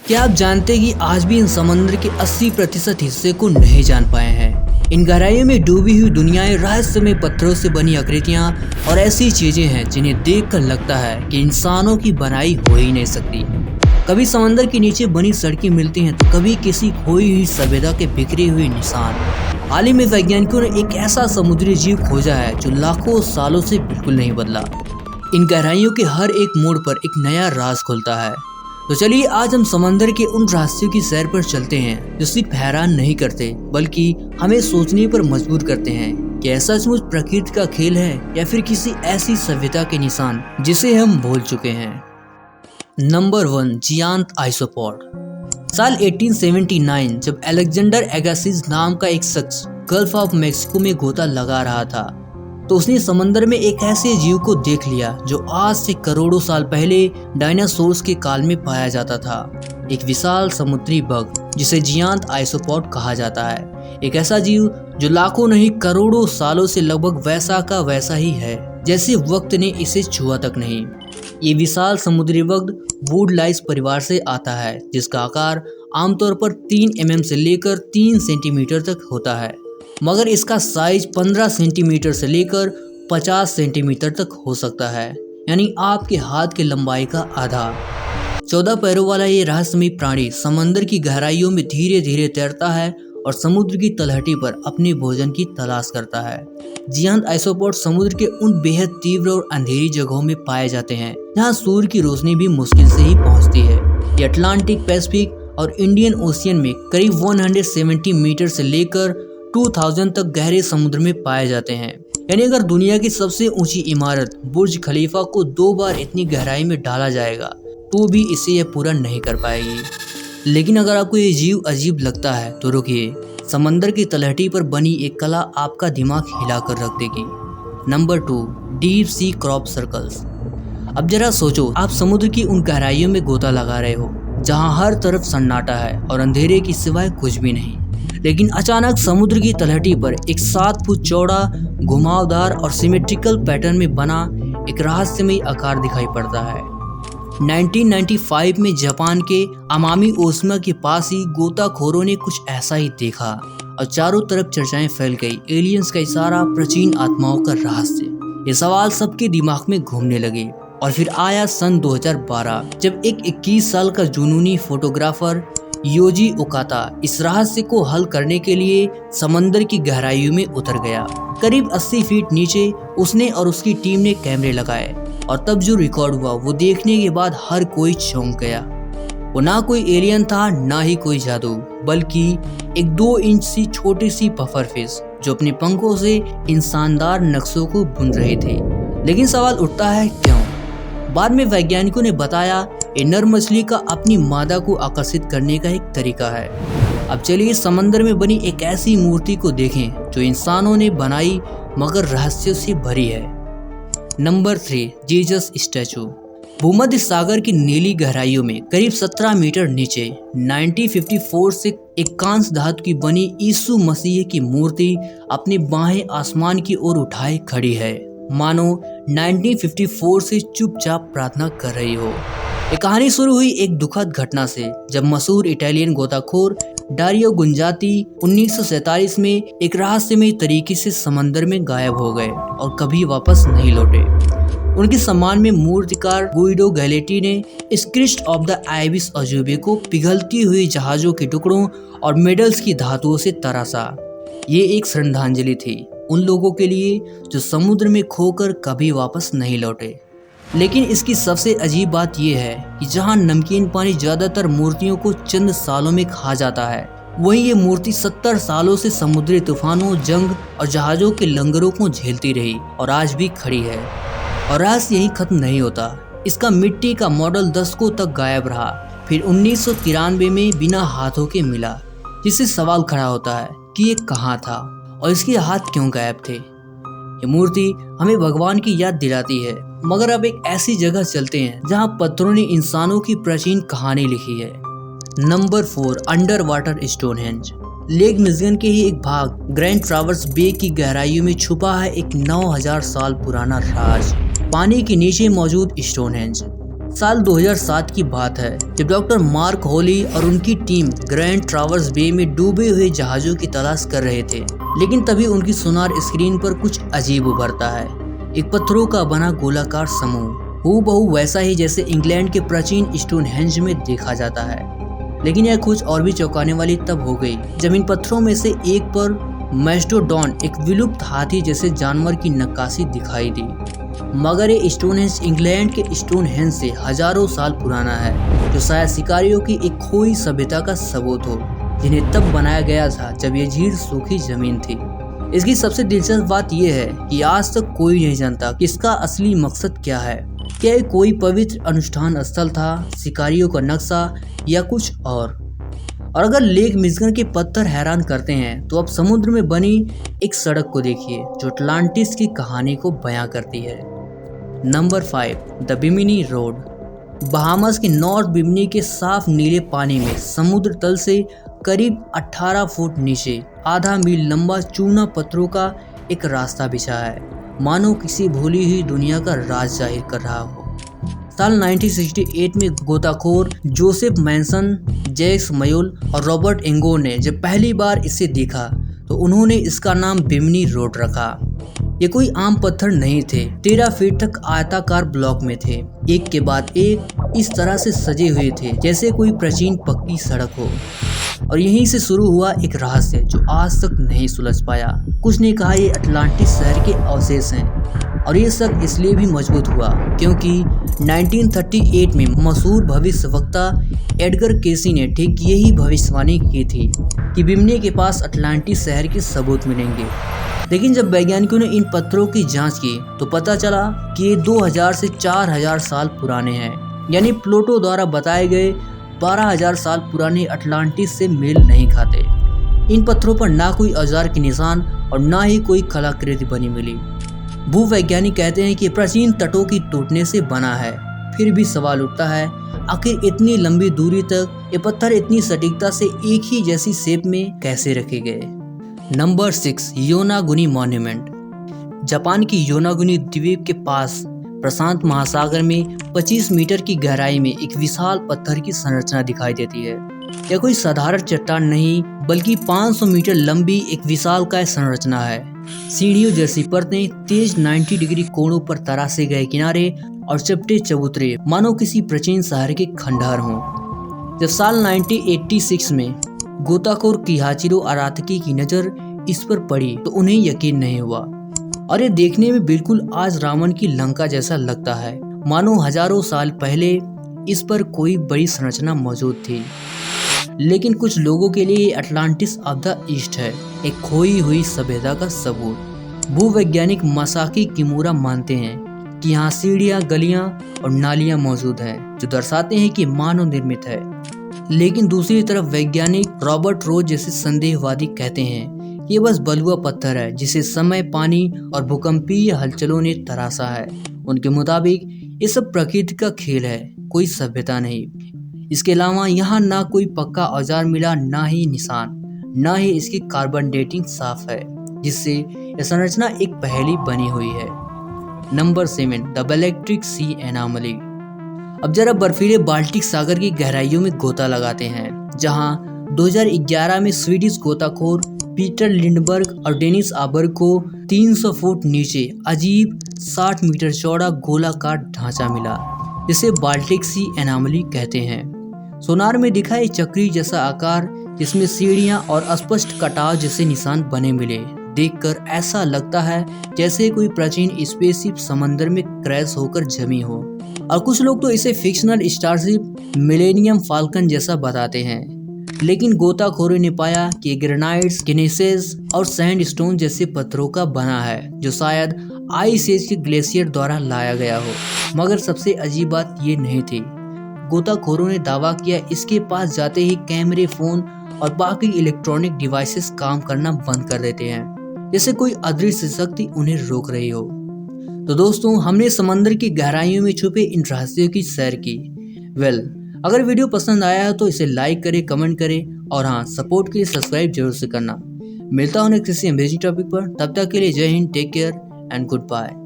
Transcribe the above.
क्या आप जानते हैं कि आज भी इन समंदर के 80% हिस्से को नहीं जान पाए हैं। इन गहराइयों में डूबी हुई दुनियाएं रहस्यमय पत्थरों से बनी आकृतियां और ऐसी चीजें हैं जिन्हें देखकर लगता है कि इंसानों की बनाई हो ही नहीं सकती। कभी समंदर के नीचे बनी सड़कें मिलती हैं तो कभी किसी खोई हुई सभ्यता के बिखरे हुए निशान। हाल ही में वैज्ञानिकों ने एक ऐसा समुद्री जीव खोजा है जो लाखों सालों से बिल्कुल नहीं बदला। इन गहराइयों के हर एक मोड़ पर एक नया राज खुलता है। तो चलिए आज हम समंदर के उन रहस्यों की सैर पर चलते हैं जो सिर्फ हैरान नहीं करते बल्कि हमें सोचने पर मजबूर करते हैं कि ऐसा सचमुच प्रकृति का खेल है या फिर किसी ऐसी सभ्यता के निशान जिसे हम भूल चुके हैं। Number 1, giant isopod. साल 1879 जब अलेक्जेंडर अगासिज नाम का एक शख्स गल्फ ऑफ मेक्सिको में गोता लगा रहा था तो उसने समंदर में एक ऐसे जीव को देख लिया जो आज से करोड़ों साल पहले डायनासोर्स के काल में पाया जाता था। एक विशाल समुद्री बग जिसे जियांत आइसोपॉड कहा जाता है। एक ऐसा जीव जो लाखों नहीं करोड़ों सालों से लगभग वैसा का वैसा ही है जैसे वक्त ने इसे छुआ तक नहीं। ये विशाल समुद्री बग वुडलाइस परिवार से आता है जिसका आकार आमतौर पर 3 mm से लेकर 3 सेंटीमीटर तक होता है, मगर इसका साइज 15 सेंटीमीटर से लेकर 50 सेंटीमीटर तक हो सकता है, यानी आपके हाथ की लंबाई का आधा। 14 पैरों वाला ये रहस्यमयी प्राणी समंदर की गहराइयों में धीरे धीरे तैरता है और समुद्र की तलहटी पर अपने भोजन की तलाश करता है। जियांत आइसोपॉड समुद्र के उन बेहद तीव्र और अंधेरी जगहों में पाए जाते हैं जहाँ सूर्य की रोशनी भी मुश्किल से ही पहुँचती है। ये अटलांटिक, पैसिफिक और इंडियन ओशियन में करीब 170 मीटर से लेकर 2000 तक गहरे समुद्र में पाए जाते हैं। यानी अगर दुनिया की सबसे ऊंची इमारत बुर्ज खलीफा को 2 बार इतनी गहराई में डाला जाएगा तो भी इसे यह पूरा नहीं कर पाएगी। लेकिन अगर आपको ये जीव अजीब लगता है तो रुकिए, समंदर की तलहटी पर बनी एक कला आपका दिमाग हिलाकर रख देगी। Number 2, deep sea crop circles. अब जरा सोचो, आप समुद्र की उन गहराइयों में गोता लगा रहे हो जहाँ हर तरफ सन्नाटा है और अंधेरे की सिवाय कुछ भी नहीं, लेकिन अचानक समुद्र की तलहटी पर एक 7 फुट चौड़ा, घुमावदार और सिमेट्रिकल पैटर्न में बना एक रहस्यमयी आकार दिखाई पड़ता है। 1995 में जापान के अमामी ओसामा के पास ही गोताखोरों ने कुछ ऐसा ही देखा और चारों तरफ चर्चाएं फैल गई। एलियंस का इशारा, प्राचीन आत्माओं का रहस्य, ये सवाल सबके दिमाग में घूमने लगे। और फिर आया सन 2012 जब एक 21 साल का जुनूनी फोटोग्राफर योजी ओकाता इस रहस्य को हल करने के लिए समंदर की गहराइयों में उतर गया। करीब 80 फीट नीचे उसने और उसकी टीम ने कैमरे लगाए और तब जो रिकॉर्ड हुआ वो देखने के बाद हर कोई चौंक गया। वो ना कोई एलियन था, ना ही कोई जादू, बल्कि एक 2 इंच सी छोटी सी पफर फिश जो अपने पंखों से इन शानदार नक्शों को बुन रहे थे। लेकिन सवाल उठता है क्यों? बाद में वैज्ञानिकों ने बताया ये नर मछली का अपनी मादा को आकर्षित करने का एक तरीका है। अब चलिए समंदर में बनी एक ऐसी मूर्ति को देखें जो इंसानों ने बनाई मगर रहस्यों से भरी है। Number 3, Jesus statue. भूमध्य सागर की नीली गहराइयों में करीब 17 मीटर नीचे 1954 से एक कांस्य धातु की बनी यीशु मसीह की मूर्ति अपनी बाहें आसमान की ओर उठाए खड़ी है, मानो 1954 से चुपचाप प्रार्थना कर रही हो। ये कहानी शुरू हुई एक दुखद घटना से जब मशहूर इटालियन गोताखोर डारियो गुंजाती 1947 में एक रहस्यमय तरीके से समंदर में गायब हो गए और कभी वापस नहीं लौटे। उनके सम्मान में मूर्तिकार गुइडो गैलेटी ने इस क्रिस्ट ऑफ द आइबिस अजूबे को पिघलती हुई जहाजों के टुकड़ों और मेडल्स की धातुओं से तराशा। ये एक श्रद्धांजलि थी उन लोगों के लिए जो समुद्र में खोकर कभी वापस नहीं लौटे। लेकिन इसकी सबसे अजीब बात यह है कि जहां नमकीन पानी ज्यादातर मूर्तियों को चंद सालों में खा जाता है, वहीं ये मूर्ति 70 सालों से समुद्री तूफानों, जंग और जहाजों के लंगरों को झेलती रही और आज भी खड़ी है। और रहस्य यही खत्म नहीं होता। इसका मिट्टी का मॉडल दशकों तक गायब रहा, फिर 1993 में बिना हाथों के मिला, जिससे सवाल खड़ा होता है कि ये कहाँ था और इसके हाथ क्यों गायब थे। ये मूर्ति हमें भगवान की याद दिलाती है, मगर अब एक ऐसी जगह चलते हैं जहां पत्थरों ने इंसानों की प्राचीन कहानी लिखी है। Number 4, under water Stonehenge. Lake Michigan के ही एक भाग ग्रैंड ट्रावर्स बे की गहराइयों में छुपा है एक 9000 साल पुराना राज, पानी के नीचे मौजूद स्टोनहेंज। साल 2007 की बात है जब डॉक्टर मार्क होली और उनकी टीम ग्रैंड ट्रावर्स बे में डूबे हुए जहाजों की तलाश कर रहे थे। लेकिन तभी उनकी सोनार स्क्रीन पर कुछ अजीब उभरता है। एक पत्थरों का बना गोलाकार समूह, हूबहू वैसा ही जैसे इंग्लैंड के प्राचीन स्टोनहेंज में देखा जाता है। लेकिन यह खोज और भी चौंकाने वाली तब हो गई जब इन पत्थरों में से एक पर मैस्टोडॉन, एक विलुप्त हाथी जैसे जानवर की नक्काशी दिखाई दी। मगर ये स्टोनहेंज इंग्लैंड के स्टोनहेंज से हजारों साल पुराना है, जो शायद शिकारियों की एक खोई सभ्यता का सबूत हो, जिन्हें तब बनाया गया था जब ये झील सूखी जमीन थी। इसकी सबसे दिलचस्प बात यह है कि आज तक कोई नहीं जानता कि इसका असली मकसद क्या है। क्या ये कोई पवित्र अनुष्ठान स्थल था, शिकारियों का नक्शा, या कुछ और अगर लेक मिशिगन के पत्थर हैरान करते हैं तो अब समुद्र में बनी एक सड़क को देखिए जो अटलांटिस की कहानी को बयां करती है। Number 5, the Bimini road. Bahamas के नॉर्थ बिमिनी के साफ नीले पानी में समुद्र तल से करीब 18 फुट नीचे आधा मील लंबा चूना पत्थरों का एक रास्ता बिछा है, मानो किसी भूली हुई दुनिया का राज जाहिर कर रहा हो। साल 1968 में गोताखोर जोसेफ मैनसन, जैक्स मयोल और रॉबर्ट एंगो ने जब पहली बार इसे देखा तो उन्होंने इसका नाम बिमिनी रोड रखा। ये कोई आम पत्थर नहीं थे, 13 फीट तक आयताकार ब्लॉक में थे, एक के बाद एक इस तरह से सजे हुए थे जैसे कोई प्राचीन पक्की सड़क हो। और यहीं से शुरू हुआ एक रहस्य जो आज तक नहीं सुलझ पाया। कुछ ने कहा ये अटलांटिस शहर के अवशेष हैं, और ये शक इसलिए भी मजबूत हुआ क्योंकि 1938 में मशहूर भविष्यवक्ता एडगर केसी ने ठीक यही भविष्यवाणी की थी कि बिमिनी के पास अटलांटिस शहर के सबूत मिलेंगे। लेकिन जब वैज्ञानिकों ने इन पत्थरों की जांच की तो पता चला कि ये 2000 से 4000 साल पुराने हैं, यानी प्लूटो द्वारा बताए गए 12000 साल पुराने अटलांटिस से मेल नहीं खाते। इन पत्थरों पर ना कोई औजार के निशान और ना ही कोई कलाकृति बनी मिली। भूवैज्ञानिक कहते हैं कि प्राचीन तटों की टूटने से बना है। फिर भी सवाल उठता है, आखिर इतनी लंबी दूरी तक ये पत्थर इतनी सटीकता से एक ही जैसी शेप में कैसे रखे गए। Number 6, Yonaguni monument. जापान की योनागुनी द्वीप के पास प्रशांत महासागर में 25 मीटर की गहराई में एक विशाल पत्थर की संरचना दिखाई देती है। यह कोई साधारण चट्टान नहीं बल्कि 500 मीटर लंबी एक विशालकाय संरचना है। सीढ़ियों जैसी परतें, तेज 90 डिग्री कोणों पर तरासे गए किनारे और चपटे चबूतरे मानो किसी प्राचीन शहर के खंडहर हों। जब साल 1986 में गोताखोर किहाचिरो अरातकी की नजर इस पर पड़ी तो उन्हें यकीन नहीं हुआ, और ये देखने में बिल्कुल आज रावण की लंका जैसा लगता है, मानो हजारों साल पहले इस पर कोई बड़ी संरचना मौजूद थी। लेकिन कुछ लोगों के लिए अटलांटिस ऑफ द ईस्ट है, एक खोई हुई सभ्यता का सबूत। भूवैज्ञानिक मसाकी किमुरा मानते हैं कि यहाँ सीढ़ियाँ, गलियाँ और नालियाँ मौजूद हैं जो दर्शाते हैं कि मानव निर्मित है। लेकिन दूसरी तरफ वैज्ञानिक रॉबर्ट रोज जैसे संदेहवादी कहते हैं कि ये बस बलुआ पत्थर है जिसे समय, पानी और भूकंपीय हलचलों ने तराशा है। उनके मुताबिक ये सब प्रकृति का खेल है, कोई सभ्यता नहीं। इसके अलावा यहाँ ना कोई पक्का औजार मिला, ना ही निशान, ना ही इसकी कार्बन डेटिंग साफ है, जिससे यह संरचना एक पहेली बनी हुई है। Number 7, the Baltic sea anomaly. अब जरा बर्फीले बाल्टिक सागर की गहराइयों में गोता लगाते हैं, जहाँ 2011 में स्वीडिश गोताखोर पीटर लिंडबर्ग और डेनिस आबर्ग को 300 फुट नीचे अजीब 60 मीटर चौड़ा गोलाकार ढांचा मिला, जिसे बाल्टिक सी एनॉमली कहते हैं। सोनार में दिखा एक चक्री जैसा आकार जिसमें सीढ़ियां और अस्पष्ट कटाव जैसे निशान बने मिले। देखकर ऐसा लगता है जैसे कोई प्राचीन स्पेसशिप समंदर में क्रैश होकर जमी हो, और कुछ लोग तो इसे फिक्शनल स्टारशिप मिलेनियम फाल्कन जैसा बताते हैं। लेकिन गोताखोरों ने पाया कि ग्रेनाइट्स, ग्नेसेस और सैंडस्टोन जैसे पत्थरों का बना है, जो शायद आइस एज के ग्लेशियर द्वारा लाया गया हो। मगर सबसे अजीब बात ये नहीं थी। गोताखोरों ने दावा किया इसके पास जाते ही कैमरे, फोन और बाकी इलेक्ट्रॉनिक डिवाइसेस काम करना बंद कर देते हैं, जैसे कोई अदृश्य शक्ति उन्हें रोक रही हो। तो दोस्तों, हमने समंदर की गहराइयों में छुपे इन रहस्यों की सैर की। अगर वीडियो पसंद आया है तो इसे लाइक करें, कमेंट करें, और हाँ, सपोर्ट के लिए सब्सक्राइब जरूर से करना। मिलता हूँ किसी अमेजिंग टॉपिक पर, तब तक के लिए जय हिंद, take care and good bye.